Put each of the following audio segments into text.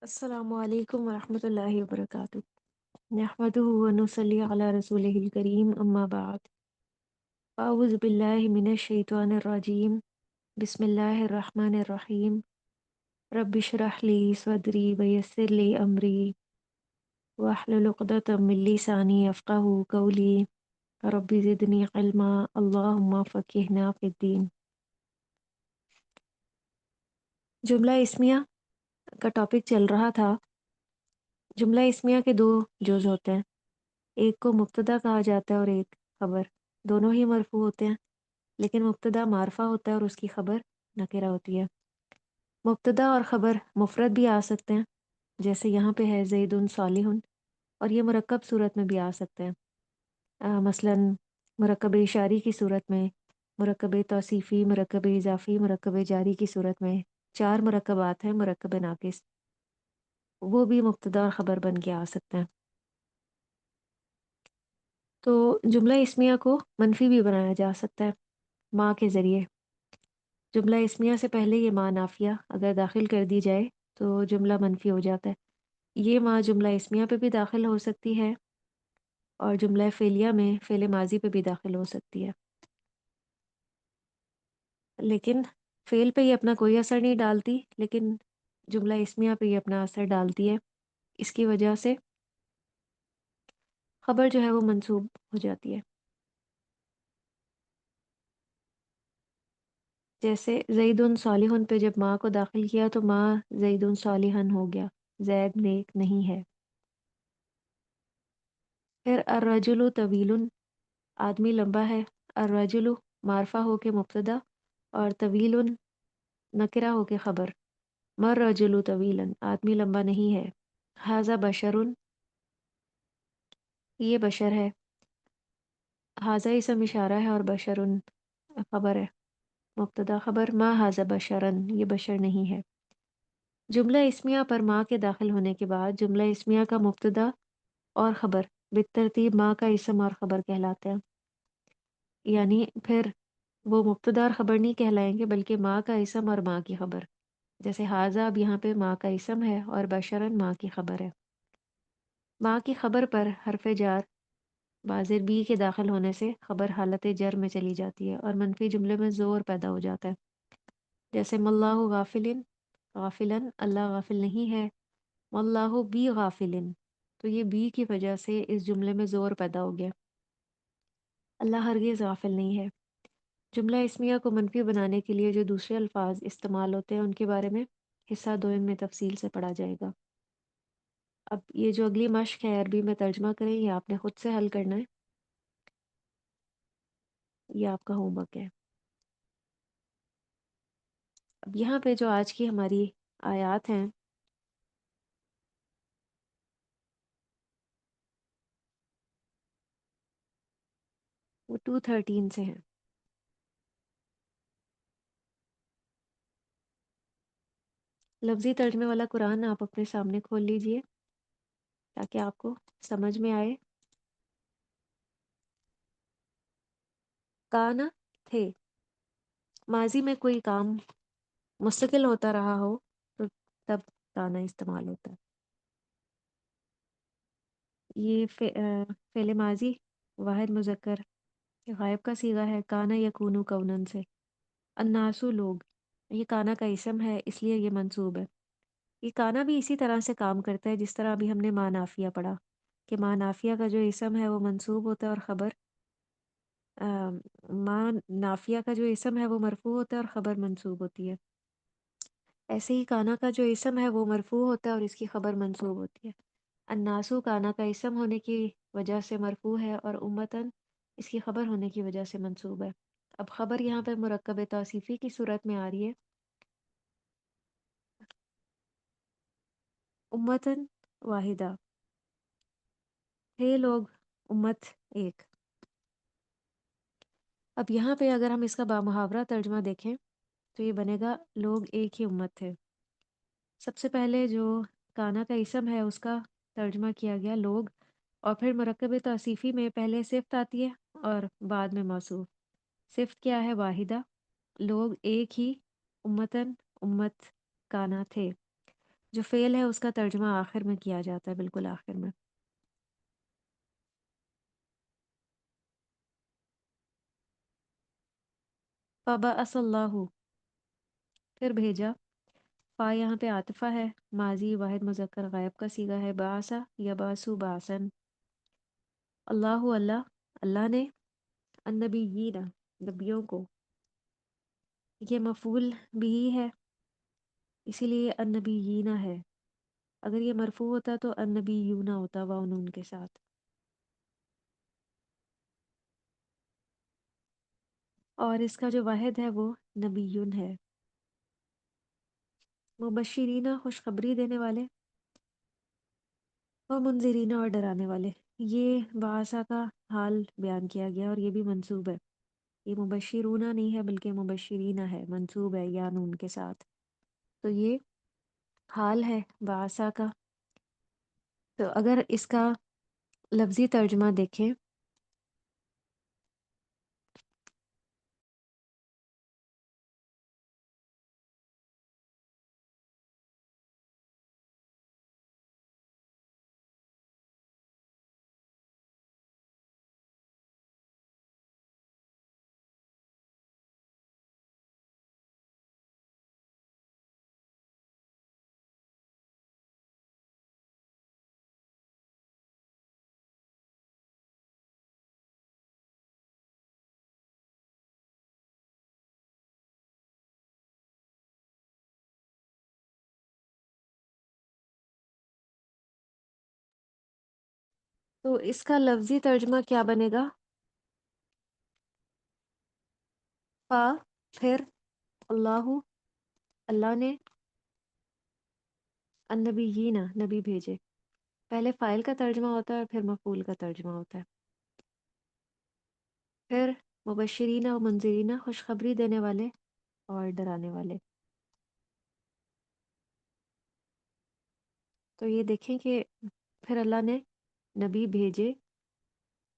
अस्सलामु अलैकुम वरहमतुल्लाहि वबरकातुह। नहमदुहु व नुसल्ली अला रसूलिहिल करीम अम्मा बाद। अऊज़ु बिल्लाहि मिनश शैतानिर रजीम। बिस्मिल्लाहिर रहमानिर रहीम। रब्बिशरह ली सदरी व यस्सिर ली अमरी वहलुल उक़दतम मिन लिसानी यफ़क़हू क़ौली। रब्बि ज़िदनी इल्मा अल्लाहुम्मा फ़क़िहना फ़िद्दीन। जुमला इस्मिया का टॉपिक चल रहा था। जुमला इस्मिया के दो जुज़ होते हैं, एक को मुब्तदा कहा जाता है और एक खबर। दोनों ही मरफू होते हैं, लेकिन मुब्तदा मारफा होता है और उसकी खबर नकिरा होती है। मुब्तदा और खबर मुफरद भी आ सकते हैं, जैसे यहाँ पे है ज़ैदुन सालिहुन, और ये मुरक्कब सूरत में भी आ सकते हैं। मसलन मुरक्कब इशारी की सूरत में, मुरक्कब तौसीफ़ी, मुरक्कब इज़ाफ़ी, मुरक्कब जारी की सूरत में। चार मुरक्कबात हैं मुरक्कब नाकिस, वो भी मुब्तदा और खबर बन के आ सकते हैं। तो जुमला इस्मिया को मनफी भी बनाया जा सकता है माँ के ज़रिए। जुमला इस्मिया से पहले ये माँ नाफिया अगर दाखिल कर दी जाए तो जुमला मनफी हो जाता है। ये माँ जुमला इस्मिया पे भी दाखिल हो सकती है और जुमला फ़ेलिया में फ़ेल माज़ी पे भी दाखिल हो सकती है। लेकिन फ़ेल पे ये अपना कोई असर नहीं डालती, लेकिन जुमला इस्मिया पे ये अपना असर डालती है। इसकी वजह से खबर जो है वो मंसूब हो जाती है। जैसे ज़ैदुन सालिहुन पे जब माँ को दाखिल किया तो माँ ज़ैदुन सालिहन हो गया, ज़ैद नेक नहीं है। फिर अर्रजुलु तवीलुन, आदमी लंबा है। अर्रजुलु मारफा हो के मुब्तदा और तवीलुन नकिरा हो के खबर। मर रजुलु तवीलन, आदमी लंबा नहीं है। हाजा बशरुन, ये बशर है। हाजा इसम इशारा है और बशरुन खबर है। मुब्तदा खबर मा हाजा बशरन, ये बशर नहीं है। जुमला इस्मिया पर माँ के दाखिल होने के बाद जुमला इस्मिया का मुब्तदा और खबर बितरतीब माँ का इसम और खबर कहलाते हैं। यानी फिर वो मुब्तदा और खबर नहीं कहलाएंगे, बल्कि माँ का इसम और माँ की खबर। जैसे हाजा अब यहाँ पे माँ का इसम है और बशरन माँ की खबर है। माँ की खबर पर हरफ जार बाज़िर बी के दाखिल होने से खबर हालत जर में चली जाती है और मनफी जुमले में ज़ोर पैदा हो जाता है। जैसे मल्लाहु गाफिलिन, गाफिलन अल्लाह गाफिल नहीं है। मल्लाहु बी गाफिलिन, तो ये बी की वजह से इस जुमले में ज़ोर पैदा हो गया। अल्लाह हरगिज़ गाफिल नहीं है। जुमला इस्मिया को मनफी बनाने के लिए जो दूसरे अल्फाज इस्तेमाल होते हैं उनके बारे में हिस्सा दो में तफसील से पढ़ा जाएगा। अब ये जो अगली मश्क है अरबी में तर्जमा करें, ये आपने खुद से हल करना है। ये आपका होमवर्क है। अब यहाँ पे जो आज की हमारी आयात हैं, वो 213 से हैं। लफ्ज़ी तर्जमे वाला कुरान आप अपने सामने खोल लीजिए ताकि आपको समझ में आए। काना थे, माजी में कोई काम मुस्तकिल होता रहा हो तो तब काना इस्तेमाल होता है। ये फ़ेल माजी वाहिद मुज़क्कर गायब का सीगा है। काना यकूनु कौनन से। अन्नासु लोग, ये काना का इसम है इसलिए ये मंसूब है। ये काना भी इसी तरह से काम करता है जिस तरह अभी हमने मा नाफिया पढ़ा कि मा नाफिया का जो इसम है वो मंसूब होता है और ख़बर मा नाफिया का जो इसम है वो मरफू होता है और ख़बर मंसूब होती है। ऐसे ही काना का जो इसम है वो मरफू होता है और इसकी खबर मंसूब होती है। अन्नासु काना का इसम होने की वजह से मरफू है और उम्मतन इसकी खबर होने की वजह से मंसूब है। अब खबर यहाँ पे मुरक्कब तौसीफ़ी की सूरत में आ रही है। उम्मतन वाहिदा, हे लोग, उम्मत एक। अब यहाँ पे अगर हम इसका बामुहावरा तर्जमा देखें तो ये बनेगा लोग एक ही उम्मत थे। सबसे पहले जो काना का इसम है उसका तर्जमा किया गया लोग, और फिर मुरक्कब तौसीफ़ी में पहले सिफ्त आती है और बाद में मौसूफ। सिफ्त क्या है? वाहिदा, लोग एक ही, उम्मतन उम्मत, काना थे। جو فعل ہے اس کا ترجمہ آخر میں کیا جاتا ہے، بالکل آخر میں۔ فبعث اللہ، پھر بھیجا۔ فا یہاں پہ عاطفہ ہے، ماضی واحد مذکر غائب کا صیغہ ہے، بعثا یا باسو باسن۔ اللہ اللہ، اللہ نے، النبیین، نبیوں کو، یہ مفعول بھی ہے اسی لیے النبیین ہے۔ اگر یہ مرفوع ہوتا تو النبیون ہوتا واو نون کے ساتھ۔ اور اس کا جو واحد ہے وہ نبیون ہے۔ مبشرین، خوشخبری دینے والے، اور منذرین، اور ڈرانے والے۔ یہ بعثہ کا حال بیان کیا گیا اور یہ بھی منصوب ہے، یہ مبشرون نہیں ہے بلکہ مبشرین ہے، منصوب ہے یا نون کے ساتھ۔ تو یہ حال ہے بعثہ کا۔ تو اگر اس کا لفظی ترجمہ دیکھیں، تو اس کا لفظی ترجمہ کیا بنے گا؟ فا، پھر، اللہ، اللہ نے، النبیین، نبی بھیجے۔ پہلے فاعل کا ترجمہ ہوتا ہے اور پھر مفعول کا ترجمہ ہوتا ہے۔ پھر مبشرین و منذرین، خوشخبری دینے والے اور ڈرانے والے۔ تو یہ دیکھیں کہ پھر اللہ نے نبی بھیجے۔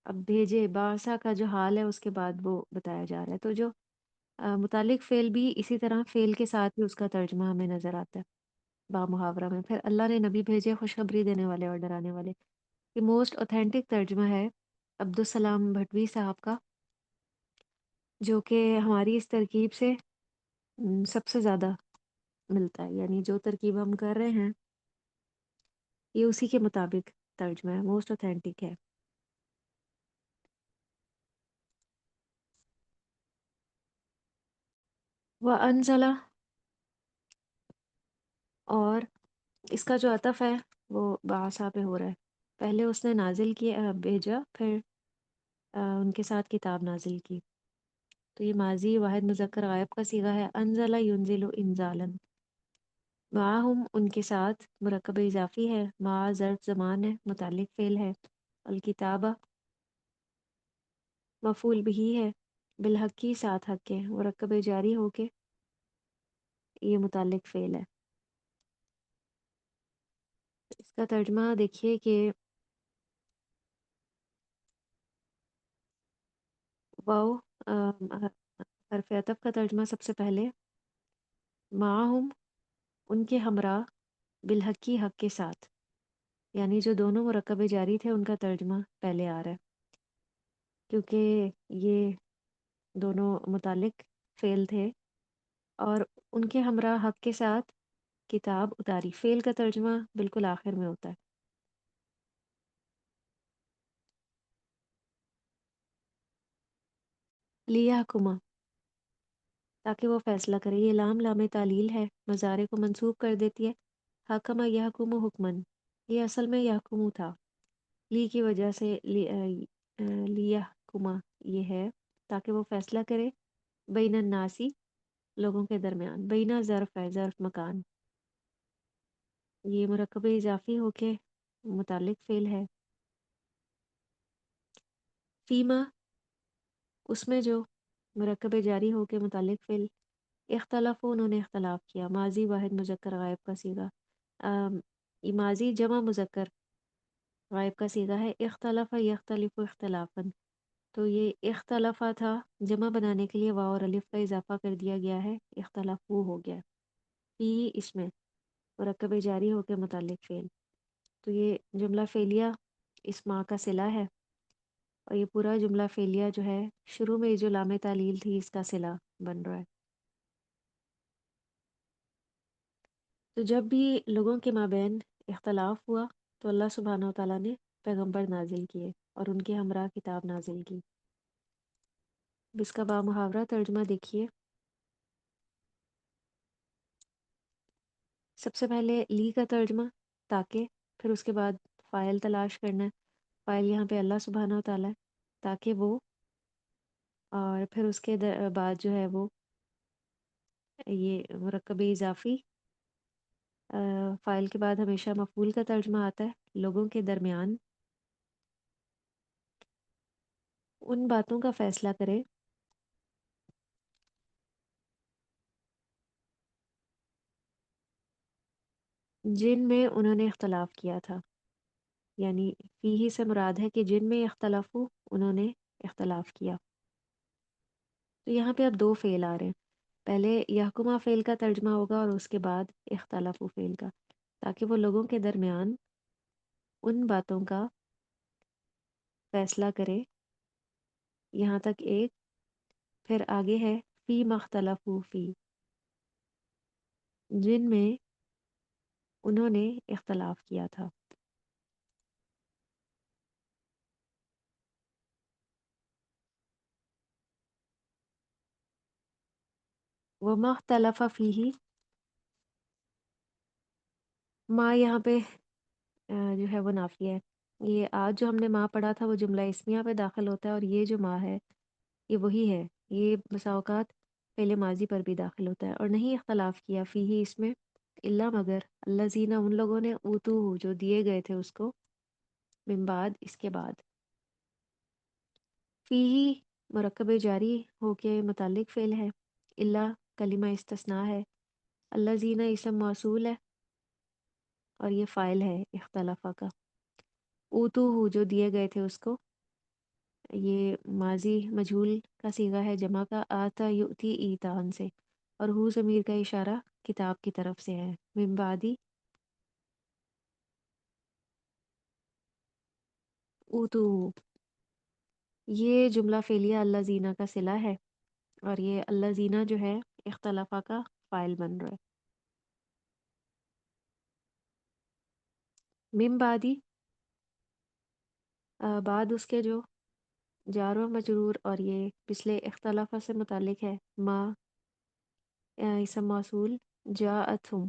اب بھیجے باسا کا جو حال ہے اس کے بعد وہ بتایا جا رہا ہے، تو جو متعلق فعل بھی اسی طرح فعل کے ساتھ ہی اس کا ترجمہ ہمیں نظر آتا ہے با محاورہ میں۔ پھر اللہ نے نبی بھیجے خوشخبری دینے والے اور ڈرانے والے۔ یہ موسٹ اوتھینٹک ترجمہ ہے عبدالسلام بھٹوی صاحب کا، جو کہ ہماری اس ترکیب سے سب سے زیادہ ملتا ہے، یعنی جو ترکیب ہم کر رہے ہیں یہ اسی کے مطابق ترجمہ ہے، موسٹ اوتھینٹک ہے۔ وَأَنزَلَ، اور اس کا جو عطف ہے وہ بعثا پہ ہو رہا ہے۔ پہلے اس نے نازل کیا، بھیجا، پھر ان کے ساتھ کتاب نازل کی۔ تو یہ ماضی واحد مذکر غائب کا صیغہ ہے، انزل ینزل انزالا۔ معہم، ان کے ساتھ، مرکب اضافی ہے، مع ظرف زمان ہے، متعلق فعل ہے، الکتابہ مفعول بھی ہے، بالحق کی، ساتھ حق کے، مرکب جاری ہو کے یہ متعلق فعل ہے۔ اس کا ترجمہ دیکھیے کہ واو حرف عطف کا ترجمہ سب سے پہلے، معہم، ان کے ہمراہ، بالحق کی، حق کے ساتھ، یعنی جو دونوں مرکب جاری تھے ان کا ترجمہ پہلے آ رہا ہے کیونکہ یہ دونوں متعلق فعل تھے، اور ان کے ہمراہ حق کے ساتھ کتاب اتاری، فعل کا ترجمہ بالکل آخر میں ہوتا ہے۔ لیحکما، تاکہ وہ فیصلہ کرے، یہ لام لام تعلیل ہے، مضارع کو منسوب کر دیتی ہے۔ حکمہ یحکم حکمن، یہ اصل میں یحکمو تھا، لی کی وجہ سے لیحکما یہ ہے تاکہ وہ فیصلہ کرے، بین الناسی، لوگوں کے درمیان۔ بینہ ظرف ہے، ظرف مکان، یہ مرکب اضافی ہو کے متعلق فعل ہے۔ فیما، اس میں جو، مرکب جاری ہو کے متعلق فعل۔ اختلاف، انہوں نے اختلاف کیا، ماضی واحد مذکر غائب کا صیغہ، یہ ماضی جمع مذکر غائب کا صیغہ ہے، اختلاف یختلف اختلافا، تو یہ اختلافا تھا، جمع بنانے کے لیے واو اور الف کا اضافہ کر دیا گیا ہے، اختلاف وہ ہو گیا فی، اس میں مرکب جاری ہو کے متعلق فعل. تو یہ جملہ فعلیہ اس ماں کا صلہ ہے، اور یہ پورا جملہ فعلیہ جو ہے شروع میں جو لام تعلیل تھی اس کا صلہ بن رہا ہے. تو جب بھی لوگوں کے مابین اختلاف ہوا تو اللہ سبحانہ و تعالیٰ نے پیغمبر نازل کیے اور ان کے ہمراہ کتاب نازل کی. اب اس کا بامحاورہ ترجمہ دیکھیے. سب سے پہلے لی کا ترجمہ تاکہ، پھر اس کے بعد فاعل تلاش کرنا ہے. فاعل یہاں پہ اللہ سبحانہ و تعالیٰ ہے، تاکہ وہ، اور پھر اس کے بعد جو ہے وہ یہ مرکب اضافی. فاعل کے بعد ہمیشہ مفعول کا ترجمہ آتا ہے، لوگوں کے درمیان ان باتوں کا فیصلہ کرے جن میں انہوں نے اختلاف کیا تھا. یعنی فیہ سے مراد ہے کہ جن میں اختلاف ہو انہوں نے اختلاف کیا. تو یہاں پہ اب دو فعل آ رہے ہیں. پہلے یحکمہ فعل کا ترجمہ ہوگا اور اس کے بعد اختلاف فعل کا، تاکہ وہ لوگوں کے درمیان ان باتوں کا فیصلہ کرے. یہاں تک ایک. پھر آگے ہے فی مختلف فی، جن میں انہوں نے اختلاف کیا تھا. وما اختلف فیہ، ما یہاں پہ جو ہے وہ نافیہ ہے. یہ آج جو ہم نے ماں پڑھا تھا وہ جملہ اسمیہ پہ داخل ہوتا ہے، اور یہ جو ماں ہے یہ وہی ہے. یہ بسا اوقات فعل ماضی پر بھی داخل ہوتا ہے. اور نہیں اختلاف کیا فی ہی اس میں، اللہ مگر، اللہ زینہ ان لوگوں نے، اوتو جو دیے گئے تھے اس کو، من بعد اس کے بعد. فی ہی مرکب جاری ہو کے متعلق فعل ہے، اللہ کلمہ استثناء ہے، اللہ زینہ اسم موصول ہے، اور یہ فاعل ہے اختلافہ کا. اوتو ہو جو دیے گئے تھے اس کو، یہ ماضی مجہول کا صیغہ ہے جمع کا، آتا یؤتی ایتان سے، اور ہو ضمیر کا اشارہ کتاب کی طرف سے ہے. من بعدی اوتو ہو، یہ جملہ فعلیہ اللہ زینہ کا صلہ ہے، اور یہ اللہ زینہ جو ہے اختلافہ کا فاعل بن رہا ہے. من بعدی بعد اس کے جو جار و مجرور، اور یہ پچھلے اختلافہ سے متعلق ہے. ما اسم موصول، جاءتہم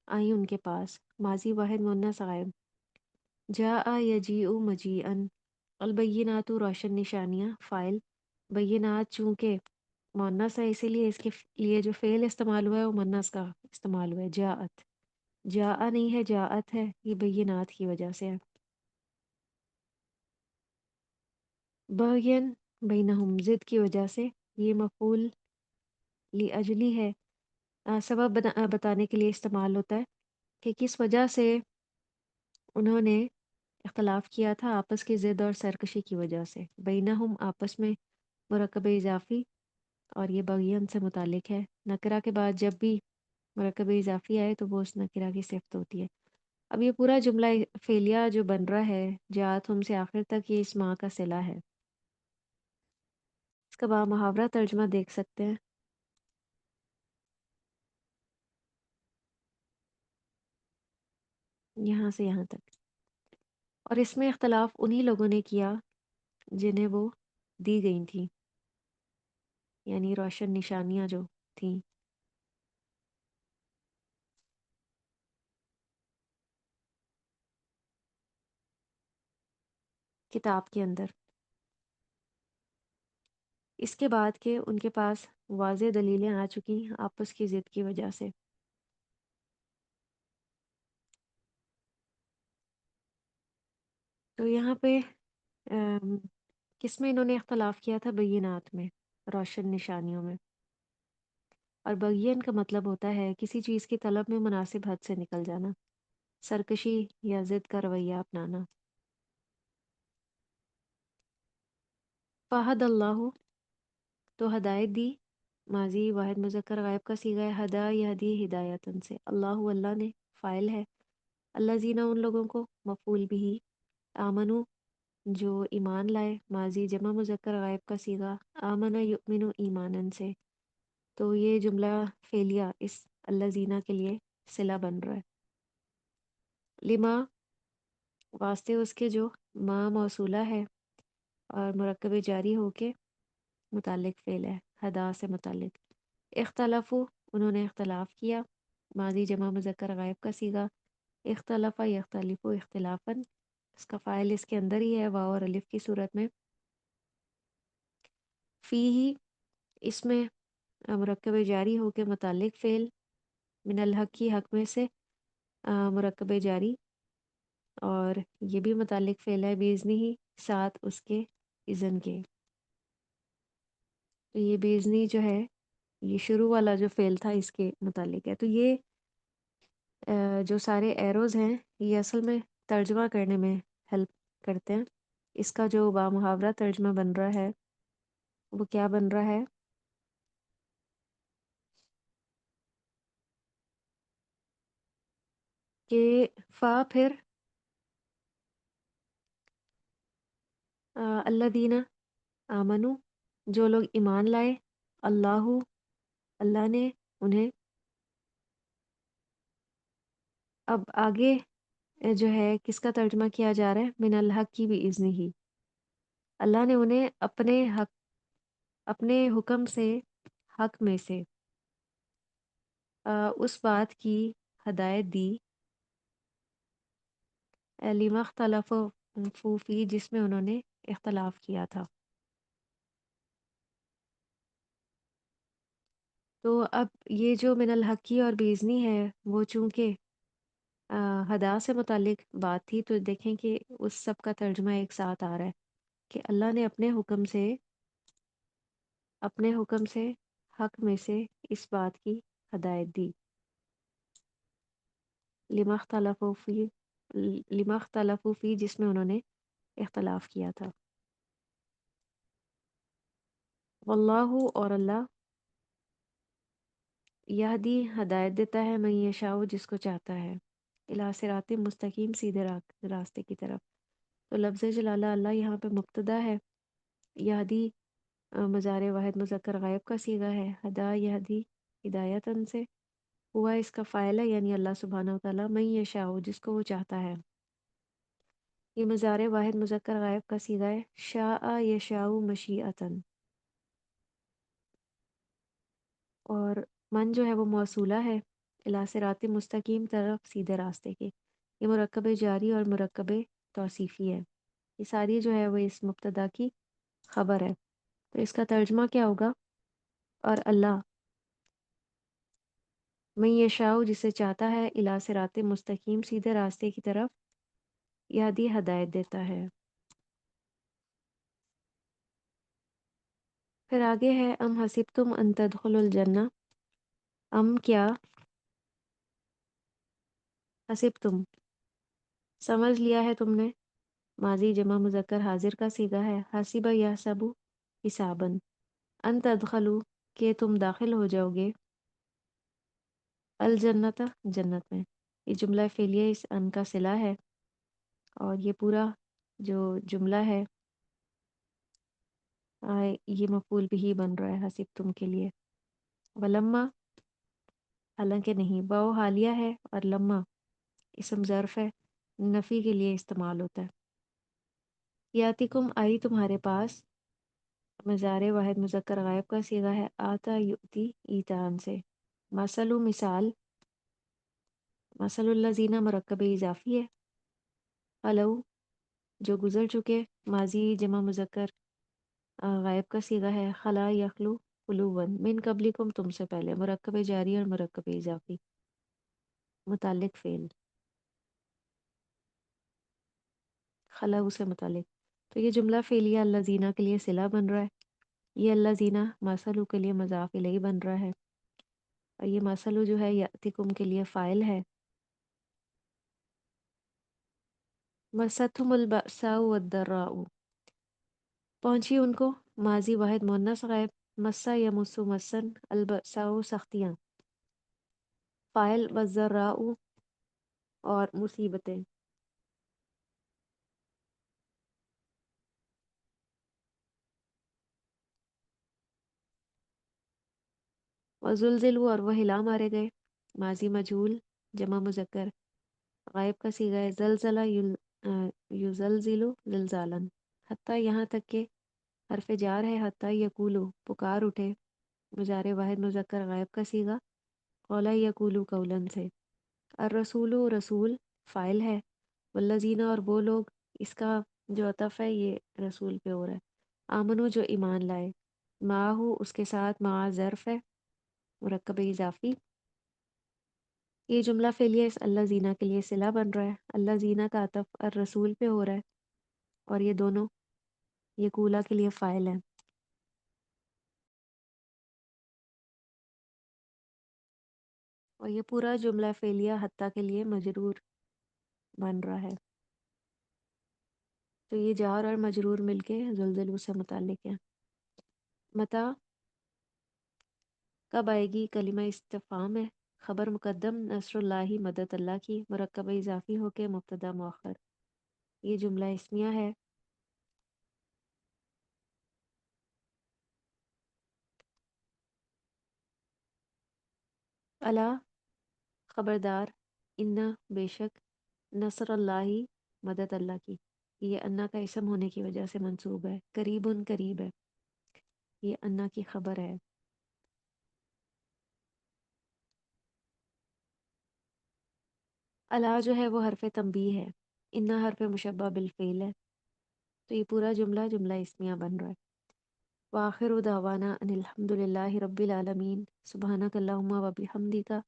آئی ان کے پاس، ماضی واحد مؤنث غائب. جاء یجیء مجیئا، البینات روشن نشانیاں، فاعل. بینات چونکہ مؤنث ہے اسی لیے اس کے لیے جو فعل استعمال ہوا ہے وہ مؤنث کا استعمال ہوا ہے. جاءت، جاء نہیں ہے جاءت ہے، یہ بینات کی وجہ سے ہے. بغین بینہم، ضد کی وجہ سے، یہ مفعول لاجلی ہے، سبب بتانے کے لیے استعمال ہوتا ہے کہ کس وجہ سے انہوں نے اختلاف کیا تھا. آپس کی ضد اور سرکشی کی وجہ سے. بینہم آپس میں، مرکب اضافی، اور یہ بغین سے متعلق ہے. نکرہ کے بعد جب بھی مرکب اضافی آئے تو وہ اس نکرہ کی صفت ہوتی ہے. اب یہ پورا جملہ فعلیہ جو بن رہا ہے جات ہم سے آخر تک، یہ اس ماں کا صلہ ہے. اس کا محاورہ ترجمہ دیکھ سکتے ہیں. یہاں سے یہاں تک. اور اس میں اختلاف انہی لوگوں نے کیا جنہیں وہ دی گئی تھیں، یعنی روشن نشانیاں جو تھیں. کتاب کے اندر. اس کے بعد کہ ان کے پاس واضح دلیلیں آ چکی آپس کی ضد کی وجہ سے. تو یہاں پہ کس میں انہوں نے اختلاف کیا تھا؟ بینات میں، روشن نشانیوں میں. اور بغین کا مطلب ہوتا ہے کسی چیز کی طلب میں مناسب حد سے نکل جانا، سرکشی یا ضد کا رویہ اپنانا. فہد اللہ، تو ہدایت دی माजी वाहिद मुज़क्कर गायब का सीगा है हदा यहदी हिदायतन से। अल्लाह अल्लाह ने फ़ाइल है। अल्लाज़ीना उन लोगों को, मफ़ूल बिही। आमनु जो ईमान लाए, माजी जमा मुज़क्कर गायब का सीगा आमना युमिनु ईमानन से। तो ये जुमला फेलिया इस अल्लाज़ीना के लिए सिला बन रहा है। लिमा वास्ते उसके जो माँ मौसूला है और मुरक्कब जारी होके मुतालिक फ़ेल है हदा से मुतालिक। इख्तलफू उन्होंने इख्तलाफ किया, माजी जमा मुज़क्कर गायब का सीगा इख्तलफा यख्तलिफु इख्तिलाफन। इसका फ़ाइल इसके अंदर ही है वाव और अलिफ की सूरत में। फ़ी ही इसमें मुरक्कब जारी होके मुतालिक फ़ेल मिनल हक की हक में से मुरक्कब जारी और ये भी मुतालिक फ़ेल है बेइज़्नी ही साथ उसके इज़न के। तो ये बेइज़्नी जो है ये शुरू वाला जो फ़ेल था इसके मुतालिक है। तो ये जो सारे एरोज़ हैं ये असल में तर्जमा करने में हेल्प करते हैं। इसका जो बामुहावरा तर्जमा बन रहा है वो क्या बन रहा है कि फ़ा फिर अल्लादीना आमनु जो लोग ईमान लाए, अल्लाहु अल्लाह ने उन्हें। अब आगे जो है किसका तर्जमा किया जा रहा है मिनल हक की भी इज़्नि ही। अल्लाह ने उन्हें अपने हुक्म से हक में से उस बात की हदायत दी लिमा इख्तलफ़ू फ़ी जिसमें उन्होंने इख्तलाफ किया था। तो अब ये जो मिनल हक़ी और बेइज़्नी है वो चूँकि अ, हदा से मुतालिक बात थी तो देखें कि उस सब का तर्जुमा एक साथ आ रहा है कि अल्लाह ने अपने हुक्म से हक में से इस बात की हदायत दी लिमा इख्तलफ़ू फ़ी जिसमें उन्होंने इख्तलाफ किया था। वल्लाहु और अल्लाह यहदी हदायत देता है मैं यशाओ जिसको चाहता है इला सिरात मुस्तकीम सीधे रास्ते की तरफ। तो लफ्ज़ जलाला अल्लाह यहाँ पे मुब्तदा है। यहदी मज़ार वाहिद मुज़क्कर गायब का सीगा है। हदा यहदी हिदायतन से हुआ इसका फ़ाइल है यानी अल्लाह सुब्हानहू व तआला मैं यशाओ जिसको वो चाहता है। ये मज़ार वाहिद मुज़क्कर गायब का सीगा है। शाआ यशाउ मशीअतन और मन जो है वो मौसूला है इला सिरात मुस्तकीम तरफ सीधे रास्ते के। ये मुरक्कब जारी और मुरक्कब तौसीफ़ी है। ये सारी जो है वो इस मुब्तदा की खबर है। तो इसका तर्जुमा क्या होगा और अल्लाह मैं यशाउ जिसे चाहता है इला सिरात मुस्तकीम सीधे रास्ते की तरफ यादी हदायत देता है। फिर आगे है अम हसिबतुम अन तदखुलुल जन्ना। अम क्या हसिबतुम समझ लिया है तुमने, माजी जमा मुज़क्कर हाजिर का सीगा है। हसीबा यहसबु हिसाबन। अन तदखलु के तुम दाखिल हो जाओगे अल जन्नता जन्नत में। ये जुमला फेलिया इस अन का सिला है और ये पूरा जो जुमला है ये मफूल भी बन रहा है हसीब तुम के लिए। वलम्मा हालांकि नहीं, वाओ हालिया है और लम्मा इसम ज़र्फ है नफ़ी के लिए इस्तेमाल होता है। यातिकुम आई तुम्हारे पास मज़ार वाहिद मुज़क्कर गायब का सीगा है आता युती ईतान से। मसलु मिसाल मसलुल्लज़ीना मरकब इजाफ़ी है। हलऊ जो गुज़र चुके, माजी जमा मुज़क्कर गायब का सीगा है खला यखलू कुलूवन मिन कबलिकुम तुमसे पहले मुरक्कब जारी और मुरक्कब इजाफी मुतालिक फ़ेल खला से मुतालिक। तो ये जुमला फ़ेलिया अल्लाज़ीना के लिए सिला बन रहा है। ये अल्लाज़ीना मसलू के लिए मज़ाफ़ इलैहि बन रहा है और ये मसलू जो है यातिकुम के लिए फ़ाइल है। मसतहुमुल बअसाउ वद्दर्राउ पहुंची उनको, माजी वाहिद मुन्नस गायब मस्सा यमुस्सु मस्सन अलबसाओ सख्तियाँ, फ़ाइल वज़्ज़र्राउ और मुसीबतें। वज़ुलज़िलु और वह हिला मारे गए। माजी मजहूल जमा मुज़क्कर गायब का सीगा है ज़लज़ला युज़लज़िलु ज़िलज़ालन। हत्ता यहाँ तक के हरफ जार है हत्ता यकूलु पुकार उठे। मुजारे वाहिद मुज़क्कर गायब का सीगा कौला यकूलु कौलन से। और रसूलु रसूल फ़ाइल है वल्लज़ीना और वो लोग इसका जो अतफ़ है ये रसूल पे हो रहा है। आमनु जो ईमान लाए माहू उसके साथ मा ज़र्फ़ है मुरक्कब इज़ाफ़ी। ये जुमला फ़ेलिया इस अल्लाह ज़ीना के लिए सिला बन रहा है। अल्लाह ज़ीना का अतफ़ और रसूल पे हो रहा है और ये दोनों ये कूला के लिए फ़ाइल है। और ये पूरा जुमला फ़ेलिया हत्ता के लिए मजरूर बन रहा है। तो ये जार और मजरूर मिलके ज़ुलज़ुलू से मुताल्लिक़ है। मता कब आएगी कलिमा इस्तिफ़हाम है। ख़बर मुक़द्दम नस्रुल्लाहि मदद अल्लाह की मुरक्कब इज़ाफ़ी होके मुब्तदा मुअख़्ख़र। ये जुमला इस्मिया है। अला ख़बरदार इन्ना बेशक नस्रुल्लाहि मदद अल्लाह की। ये अन्ना का इसम होने की वजह से मंसूब है। करीबुन करीब है। ये अन्ना की खबर है। अला जो है वो हरफ तंबीह है। इन्ना हरफ मुशब्बा बिलफ़ेल है। तो ये पूरा जुमला जुमला इस्मिया बन रहा है। वाखिर दावाना अनिल हम्दुलिल्लाहि रब्बिल आलमीन सुब्हानक अल्लाहुम्मा व बिहम्दिका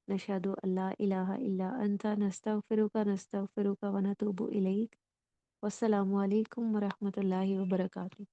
नशहदु अल्ला इलाहा इल्ला अंता नस्तगफिरुका व नतूबु इलैक। वस्सलामु अलैकुम व रहमतुल्लाहि व बरकातुहू।